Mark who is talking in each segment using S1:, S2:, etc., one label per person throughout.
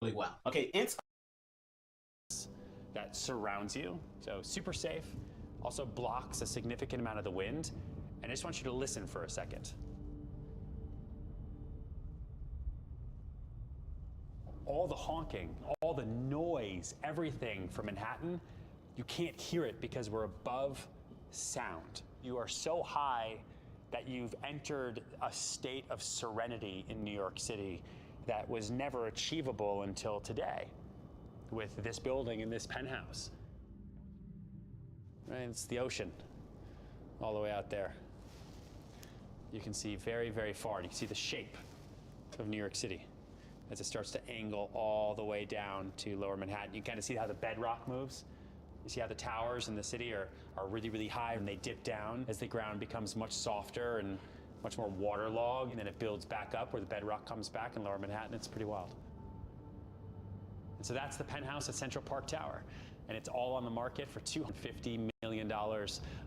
S1: really well. Okay, inside.
S2: That surrounds you, so super safe, also blocks a significant amount of the wind. And I just want you to listen for a second. All the honking, all the noise, everything from Manhattan, you can't hear it because we're above sound. You are so high that you've entered a state of serenity in New York City that was never achievable until today with this building and this penthouse. Right, it's the ocean all the way out there. You can see very, very far. You can see the shape of New York City as it starts to angle all the way down to lower Manhattan. You kind of see how the bedrock moves. You see how the towers in the city are really, really high, and they dip down as the ground becomes much softer and much more waterlogged, and then it builds back up where the bedrock comes back in lower Manhattan. It's pretty wild. And so that's the penthouse at Central Park Tower, and it's all on the market for $250 million.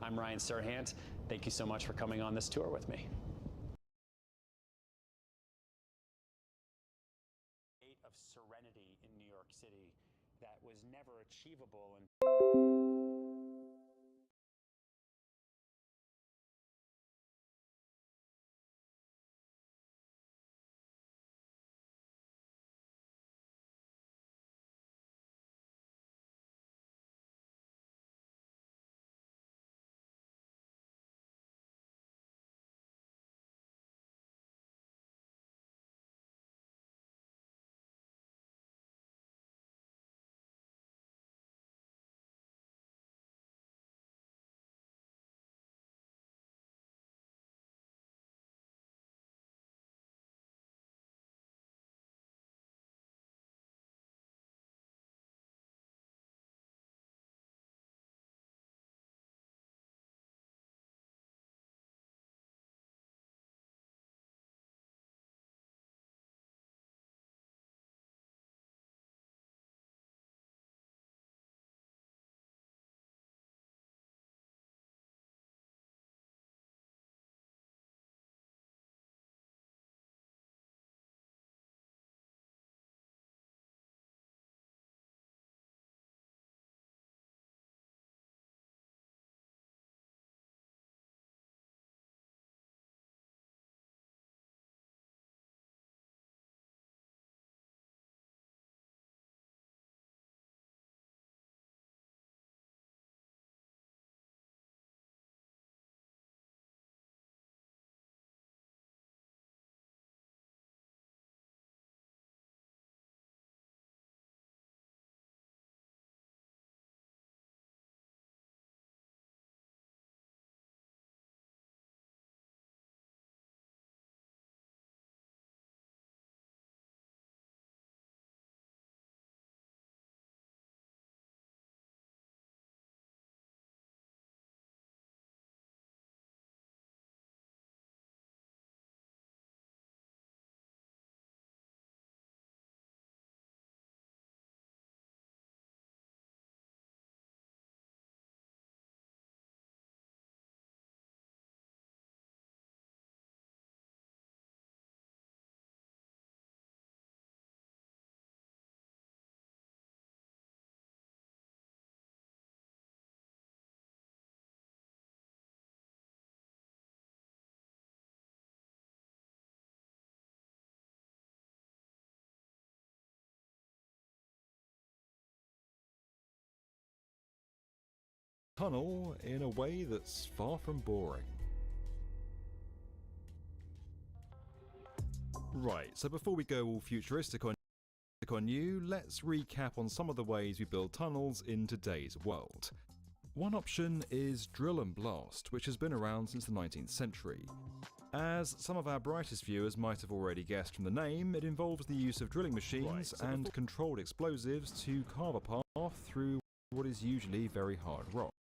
S2: I'm Ryan Serhant. Thank you so much for coming on this tour with me. State of serenity in New York City that was never achievable in
S3: tunnel in a way that's far from boring. Right, so before we go all futuristic on you, let's recap on some of the ways we build tunnels in today's world. One option is drill and blast, which has been around since the 19th century. As some of our brightest viewers might have already guessed from the name, it involves the use of drilling machines and controlled explosives to carve a path through what is usually very hard rock.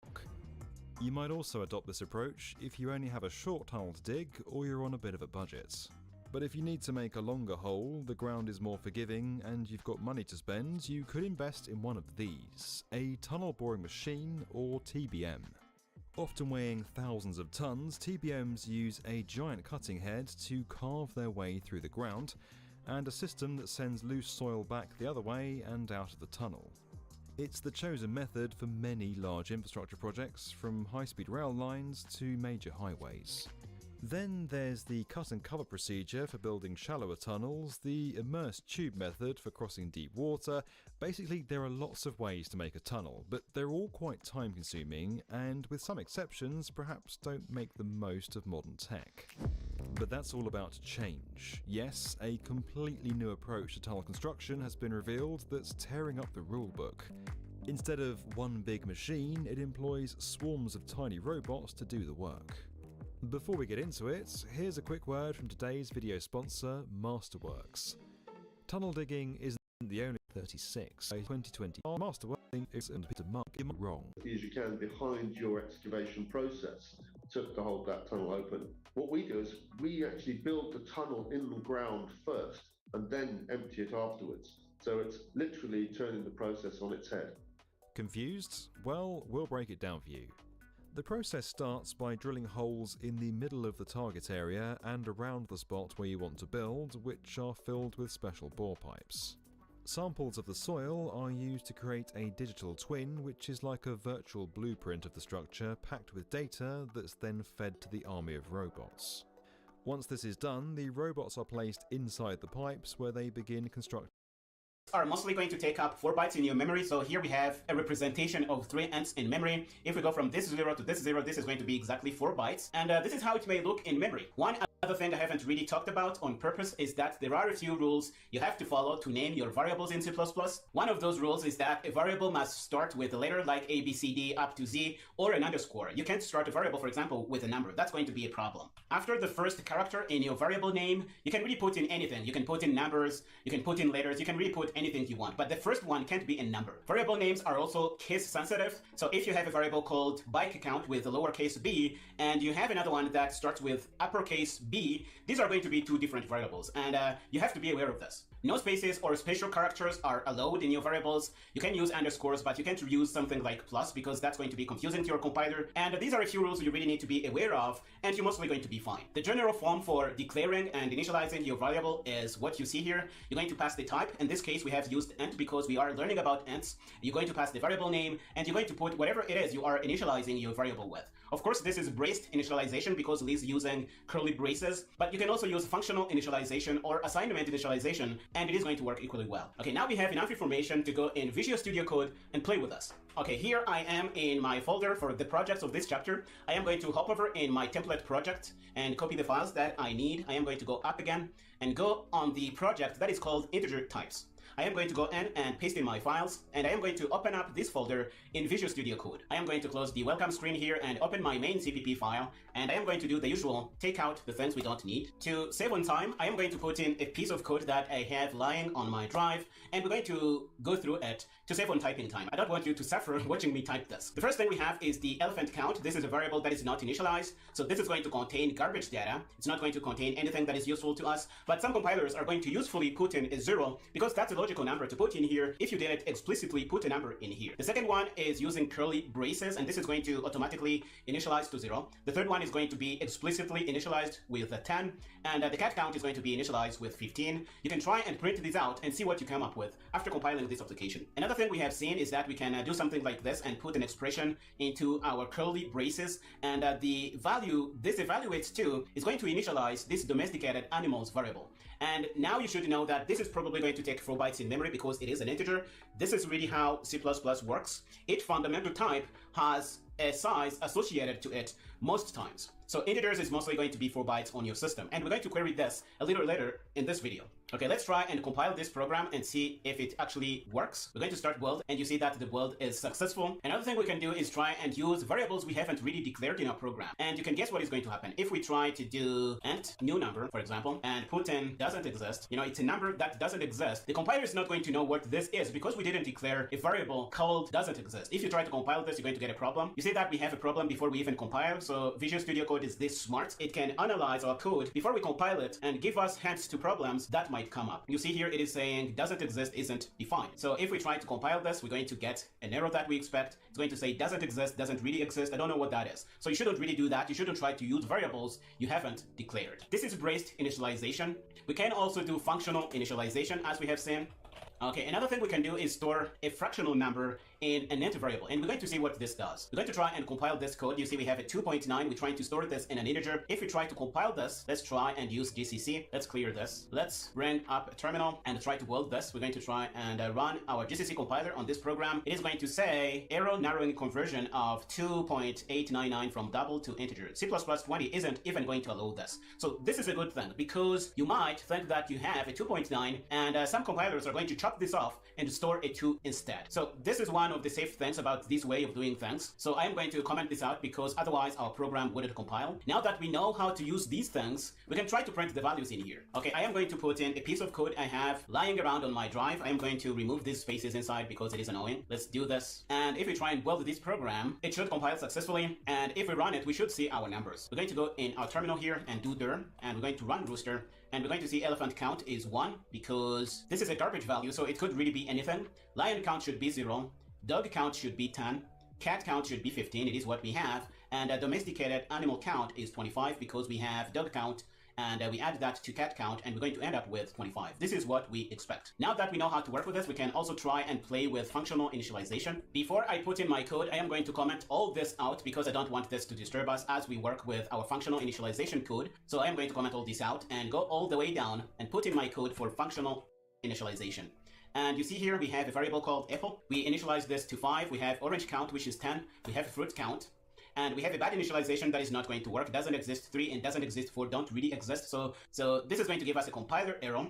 S3: You might also adopt this approach if you only have a short tunnel to dig or you're on a bit of a budget. But if you need to make a longer hole, the ground is more forgiving, and you've got money to spend, you could invest in one of these, a tunnel boring machine or TBM. Often weighing thousands of tons, TBMs use a giant cutting head to carve their way through the ground, and a system that sends loose soil back the other way and out of the tunnel. It's the chosen method for many large infrastructure projects, from high-speed rail lines to major highways. Then there's the cut and cover procedure for building shallower tunnels, the immersed tube method for crossing deep water. Basically, there are lots of ways to make a tunnel, but they're all quite time consuming and, with some exceptions, perhaps don't make the most of modern tech. But that's all about to change. Yes, a completely new approach to tunnel construction has been revealed that's tearing up the rulebook. Instead of one big machine, it employs swarms of tiny robots to do the work. Before we get into it, here's a quick word from today's video sponsor, Masterworks. Tunnel digging isn't the only 36. 2020 Masterworks is to mark wrong.
S1: As you can behind your excavation process to hold that tunnel open. What we do is we actually build the tunnel in the ground first and then empty it afterwards. So it's literally turning the process on its head.
S3: Confused? Well, we'll break it down for you. The process starts by drilling holes in the middle of the target area and around the spot where you want to build, which are filled with special bore pipes. Samples of the soil are used to create a digital twin, which is like a virtual blueprint of the structure packed with data that's then fed to the army of robots. Once this is done, the robots are placed inside the pipes where they begin constructing.
S4: Are mostly going to take up 4 bytes in your memory. So here we have a representation of 3 ants in memory. If we go from this 0 to this 0, this is going to be exactly 4 bytes. And this is how it may look in memory. One other thing I haven't really talked about on purpose is that there are a few rules you have to follow to name your variables in C++. One of those rules is that a variable must start with a letter like A, B, C, D up to Z, or an underscore. You can't start a variable, for example, with a number. That's going to be a problem. After the first character in your variable name, you can really put in anything. You can put in numbers, you can put in letters, you can really put anything you want. But the first one can't be a number. Variable names are also case sensitive. So if you have a variable called bike count with a lowercase b, and you have another one that starts with uppercase B, these are going to be 2 different variables, and you have to be aware of this. No spaces or special characters are allowed in your variables. You can use underscores, but you can't use something like plus because that's going to be confusing to your compiler. And these are a few rules you really need to be aware of, and you're mostly going to be fine. The general form for declaring and initializing your variable is what you see here. You're going to pass the type. In this case, we have used int because we are learning about ints. You're going to pass the variable name, and you're going to put whatever it is you are initializing your variable with. Of course, this is braced initialization because Lee's using curly braces, but you can also use functional initialization or assignment initialization, and it is going to work equally well. Okay, now we have enough information to go in Visual Studio Code and play with us. Okay, here I am in my folder for the projects of this chapter. I am going to hop over in my template project and copy the files that I need. I am going to go up again and go on the project that is called integer types. I am going to go in and paste in my files, and I am going to open up this folder in Visual Studio Code. I am going to close the welcome screen here and open my main CPP file, and I am going to do the usual, take out the things we don't need. To save on time, I am going to put in a piece of code that I have lying on my drive, and we're going to go through it to save on typing time. I don't want you to suffer watching me type this. The first thing we have is the elephant count. This is a variable that is not initialized, so this is going to contain garbage data. It's not going to contain anything that is useful to us, but some compilers are going to usefully put in a 0 because that's a logical number to put in here if you didn't explicitly put a number in here. The second one is using curly braces, and this is going to automatically initialize to 0. The third one is going to be explicitly initialized with a 10, and the cat count is going to be initialized with 15. You can try and print this out and see what you come up with after compiling this application. Another thing we have seen is that we can do something like this and put an expression into our curly braces, and the value this evaluates to is going to initialize this domesticated animals variable. And now you should know that this is probably going to take 4 bytes in memory because it is an integer. This is really how C++ works. Each fundamental type has a size associated to it most times. So integers is mostly going to be 4 bytes on your system, and we're going to query this a little later in this video. Okay, let's try and compile this program and see if it actually works. We're going to start build, and you see that the build is successful. Another thing we can do is try and use variables we haven't really declared in our program, and you can guess what is going to happen. If we try to do int new number, for example, and put in doesn't exist, it's a number that doesn't exist, the compiler is not going to know what this is because we didn't declare a variable called doesn't exist. If you try to compile this, you're going to get a problem. You see that we have a problem before we even compile, so Visual Studio Code code is this smart, it can analyze our code before we compile it and give us hints to problems that might come up. You see here it is saying doesn't exist isn't defined. So if we try to compile this, we're going to get an error that we expect. It's going to say doesn't exist, doesn't really exist. I don't know what that is. So you shouldn't really do that. You shouldn't try to use variables you haven't declared. This is braced initialization. We can also do functional initialization as we have seen. Okay, another thing we can do is store a fractional number in an int variable, and we're going to see what this does. We're going to try and compile this code. You see we have a 2.9. We're trying to store this in an integer. If we try to compile this, let's try and use GCC. Let's clear this. Let's bring up a terminal and try to build this. We're going to try and run our GCC compiler on this program. It is going to say error narrowing conversion of 2.899 from double to integer. C++20 isn't even going to allow this. So this is a good thing, because you might think that you have a 2.9 and some compilers are going to chop this off and store a 2 instead. So this is one of the safe things about this way of doing things. So I am going to comment this out because otherwise our program wouldn't compile. Now that we know how to use these things, we can try to print the values in here. Okay, I am going to put in a piece of code I have lying around on my drive. I am going to remove these spaces inside because it is annoying. Let's do this. And if we try and build this program, it should compile successfully. And if we run it, we should see our numbers. We're going to go in our terminal here and do dir, and we're going to run rooster. And we're going to see elephant count is 1 because this is a garbage value, so it could really be anything. Lion count should be 0. Dog count should be 10. Cat count should be 15. It is what we have. And domesticated animal count is 25 because we have dog count, and we add that to cat count, and we're going to end up with 25. This is what we expect. Now that we know how to work with this, we can also try and play with functional initialization. Before I put in my code, I am going to comment all this out because I don't want this to disturb us as we work with our functional initialization code. So I am going to comment all this out and go all the way down and put in my code for functional initialization. And you see here we have a variable called apple. We initialize this to 5. We have orange count, which is 10. We have fruit count. And we have a bad initialization that is not going to work. Doesn't exist 3 and doesn't exist 4 don't really exist. So this is going to give us a compiler error.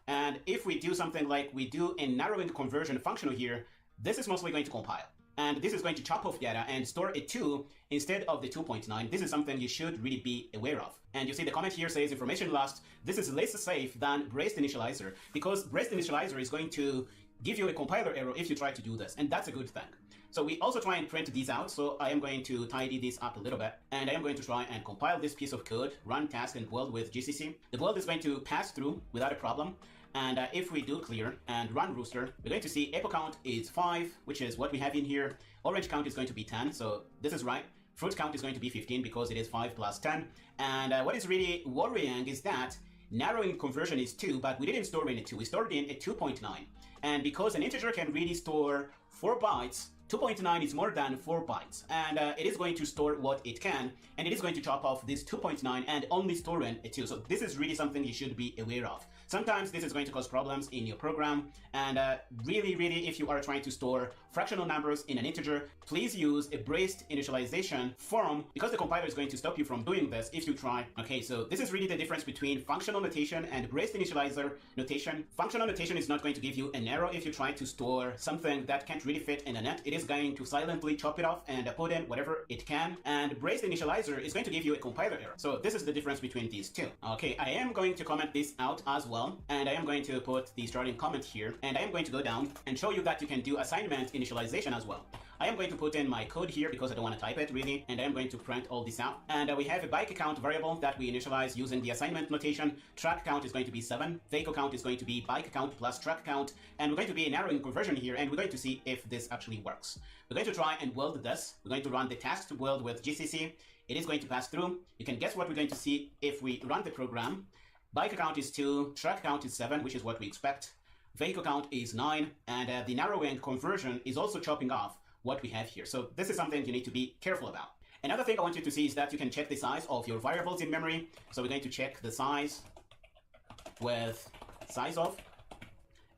S4: And if we do something like we do a narrowing conversion functional here, this is mostly going to compile. And this is going to chop off data and store a 2 instead of the 2.9. This is something you should really be aware of. And you see the comment here says information lost. This is less safe than braced initializer because braced initializer is going to give you a compiler error if you try to do this. And that's a good thing. So we also try and print these out. So I am going to tidy this up a little bit. And I am going to try and compile this piece of code, run task and build with GCC. The build is going to pass through without a problem. And if we do clear and run rooster, we're going to see apple count is 5, which is what we have in here. Orange count is going to be 10, so this is right. Fruit count is going to be 15 because it is 5 plus 10. And what is really worrying is that narrowing conversion is 2, but we didn't store in a 2. We stored in a 2.9. And because an integer can really store 4 bytes, 2.9 is more than 4 bytes, and it is going to store what it can, and it is going to chop off this 2.9 and only store in a 2. So this is really something you should be aware of. Sometimes this is going to cause problems in your program, and really, if you are trying to store fractional numbers in an integer, please use a braced initialization form because the compiler is going to stop you from doing this if you try. Okay, so this is really the difference between functional notation and braced initializer notation. Functional notation is not going to give you an error if you try to store something that can't really fit in a net. It is going to silently chop it off and put in whatever it can. And braced initializer is going to give you a compiler error. So this is the difference between these two. Okay, I am going to comment this out as well. And I am going to put the starting comment here. And I am going to go down and show you that you can do assignment initialization as well. I am going to put in my code here because I don't want to type it really, and I am going to print all this out. And we have a bike count variable that we initialize using the assignment notation. Track count is going to be 7. Vehicle count is going to be bike count plus track count. And we're going to be a narrowing conversion here, and we're going to see if this actually works. We're going to try and build this. We're going to run the task to build with GCC. It is going to pass through. You can guess what we're going to see if we run the program. Bike count is 2, track count is 7, which is what we expect. Vehicle count is 9, and the narrowing conversion is also chopping off what we have here. So this is something you need to be careful about. Another thing I want you to see is that you can check the size of your variables in memory. So we're going to check the size with size of.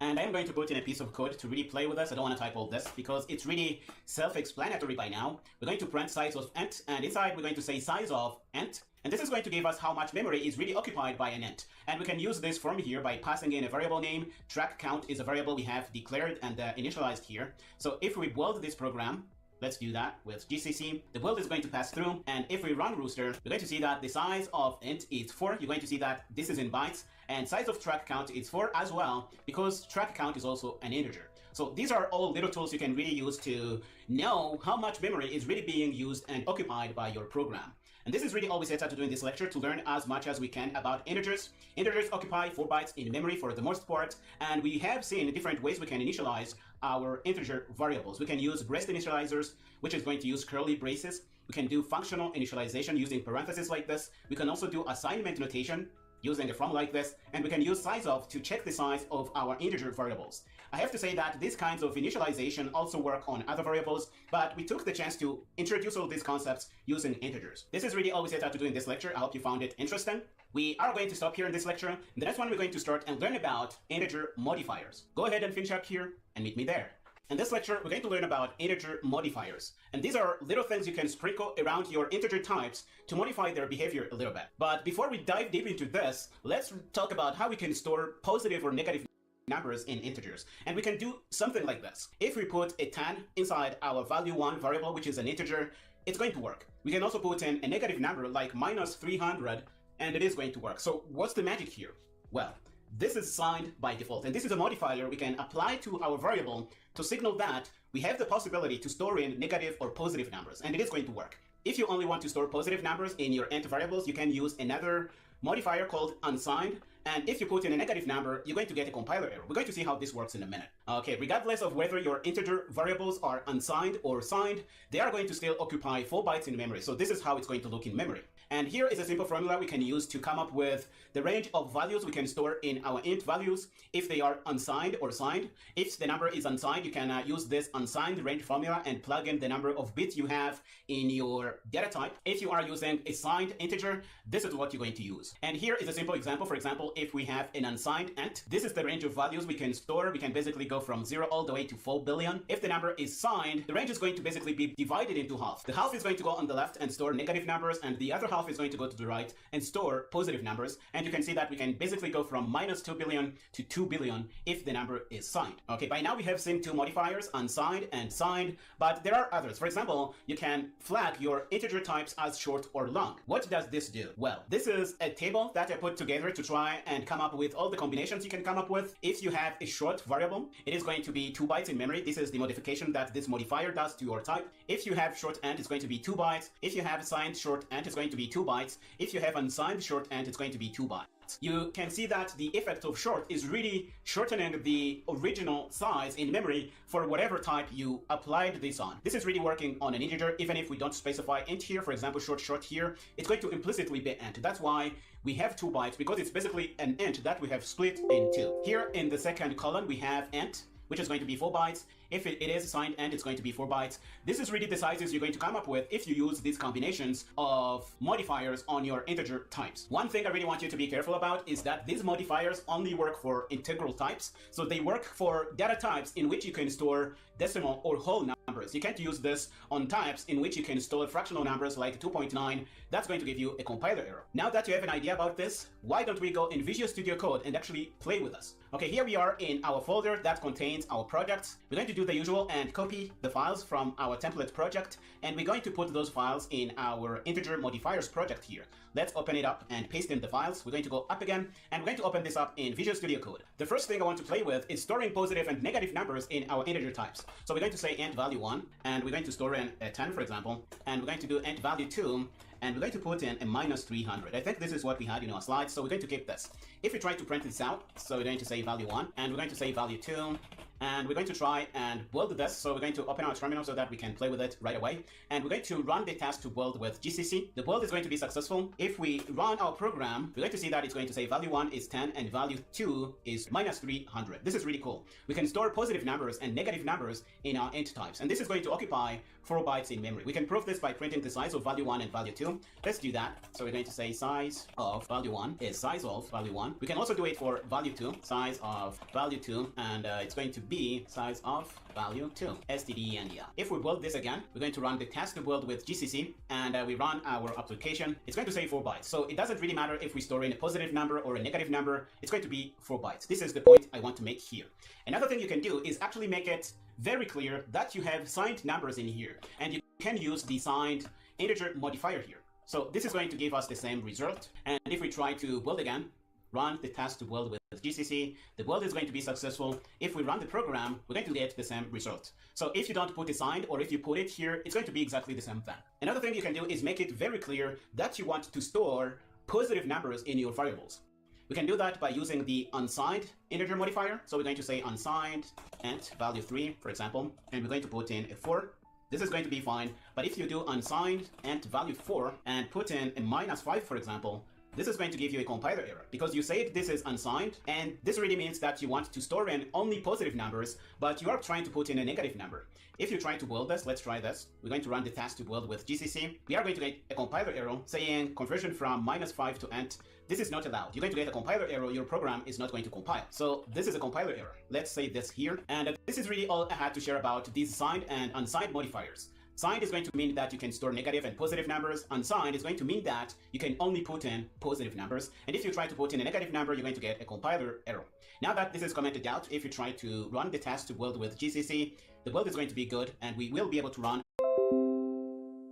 S4: And I'm going to put in a piece of code to really play with this. I don't want to type all this because it's really self-explanatory by now. We're going to print size of int, and inside we're going to say size of int. And this is going to give us how much memory is really occupied by an int. And we can use this from here by passing in a variable name. Track count is a variable we have declared and initialized here. So if we build this program, let's do that with GCC. The build is going to pass through, and if we run rooster, we're going to see that the size of int is 4. You're going to see that this is in bytes, and size of track count is 4 as well, because track count is also an integer. So these are all little tools you can really use to know how much memory is really being used and occupied by your program. And this is really all we set out to do in this lecture, to learn as much as we can about integers. Integers occupy 4 bytes in memory for the most part, and we have seen different ways we can initialize our integer variables. We can use braced initializers, which is going to use curly braces. We can do functional initialization using parentheses like this. We can also do assignment notation using a from like this, and we can use sizeof to check the size of our integer variables. I have to say that these kinds of initialization also work on other variables, but we took the chance to introduce all these concepts using integers. This is really all we set out to do in this lecture. I hope you found it interesting. We are going to stop here in this lecture. In the next one, we're going to start and learn about integer modifiers. Go ahead and finish up here and meet me there. In this lecture, we're going to learn about integer modifiers. And these are little things you can sprinkle around your integer types to modify their behavior a little bit. But before we dive deep into this, let's talk about how we can store positive or negative numbers in integers. And we can do something like this. If we put a 10 inside our value1 variable, which is an integer, it's going to work. We can also put in a negative number like minus 300, and it is going to work. So what's the magic here? Well, this is signed by default, and this is a modifier we can apply to our variable to signal that we have the possibility to store in negative or positive numbers, and it is going to work. If you only want to store positive numbers in your int variables, you can use another modifier called unsigned, and if you put in a negative number, you're going to get a compiler error. We're going to see how this works in a minute. Okay, regardless of whether your integer variables are unsigned or signed, they are going to still occupy 4 bytes in memory. So this is how it's going to look in memory. And here is a simple formula we can use to come up with the range of values we can store in our int values if they are unsigned or signed. If the number is unsigned, you can use this unsigned range formula and plug in the number of bits you have in your data type. If you are using a signed integer, this is what you're going to use. And here is a simple example. For example, if we have an unsigned int, this is the range of values we can store. We can basically go from 0 all the way to 4 billion. If the number is signed, the range is going to basically be divided into half. The half is going to go on the left and store negative numbers, and the other half is going to go to the right and store positive numbers. And you can see that we can basically go from minus 2 billion to 2 billion if the number is signed. Okay, by now we have seen 2 modifiers, unsigned and signed, but there are others. For example, you can flag your integer types as short or long. What does this do? Well, this is a table that I put together to try and come up with all the combinations you can come up with. If you have a short variable, it is going to be 2 bytes in memory. This is the modification that this modifier does to your type. If you have short int, it's going to be 2 bytes. If you have signed short int, it's going to be 2 bytes. If you have unsigned short int, it's going to be 2 bytes. You can see that the effect of short is really shortening the original size in memory for whatever type you applied this on. This is really working on an integer, even if we don't specify int here. For example, short here, it's going to implicitly be int. That's why we have 2 bytes, because it's basically an int that we have split in 2. Here in the second column, we have int, which is going to be 4 bytes. If it is signed int, it's going to be 4 bytes. This is really the sizes you're going to come up with if you use these combinations of modifiers on your integer types. One thing I really want you to be careful about is that these modifiers only work for integral types. So they work for data types in which you can store decimal or whole numbers. You can't use this on types in which you can store fractional numbers like 2.9. That's going to give you a compiler error. Now that you have an idea about this, why don't we go in Visual Studio Code and actually play with us? Okay, here we are in our folder that contains our projects. We're going to do the usual and copy the files from our template project, and we're going to put those files in our integer modifiers project here. Let's open it up and paste in the files. We're going to go up again, and we're going to open this up in Visual Studio Code. The first thing I want to play with is storing positive and negative numbers in our integer types. So we're going to say int value1, and we're going to store in a 10, for example, and we're going to do int value2, and we're going to put in a minus 300. I think this is what we had in our slides, so we're going to keep this. If we try to print this out, so we're going to say value1, and we're going to say value2, and we're going to try and build this. So we're going to open our terminal so that we can play with it right away. And we're going to run the task to build with GCC. The build is going to be successful. If we run our program, we're going to see that it's going to say value1 is 10 and value2 is minus 300. This is really cool. We can store positive numbers and negative numbers in our int types. And this is going to occupy 4 bytes in memory. We can prove this by printing the size of value1 and value2. Let's do that. So we're going to say size of value1 is size of value1. We can also do it for value2, size of value2, and it's going to be size of value2, std. If we build this again, we're going to run the task to build with GCC, and we run our application. It's going to say 4 bytes. So it doesn't really matter if we store in a positive number or a negative number. It's going to be 4 bytes. This is the point I want to make here. Another thing you can do is actually make it very clear that you have signed numbers in here, and you can use the signed integer modifier here. So this is going to give us the same result. And if we try to build again, run the task to build with GCC, the build is going to be successful. If we run the program, we're going to get the same result. So if you don't put assigned, or if you put it here, it's going to be exactly the same thing. Another thing you can do is make it very clear that you want to store positive numbers in your variables. We can do that by using the unsigned integer modifier. So we're going to say unsigned int value 3, for example, and we're going to put in a 4. This is going to be fine. But if you do unsigned int value 4 and put in a -5, for example, this is going to give you a compiler error because you said this is unsigned, and this really means that you want to store in only positive numbers, but you are trying to put in a negative number. If you try to build this, let's try this. We're going to run the task to build with GCC. We are going to get a compiler error saying conversion from -5 to int. This is not allowed. You're going to get a compiler error. Your program is not going to compile. So this is a compiler error. Let's say this here. And this is really all I had to share about these signed and unsigned modifiers. Signed is going to mean that you can store negative and positive numbers. Unsigned is going to mean that you can only put in positive numbers. And if you try to put in a negative number, you're going to get a compiler error. Now that this is commented out, if you try to run the task to build with GCC, the build is going to be good, and we will be able to run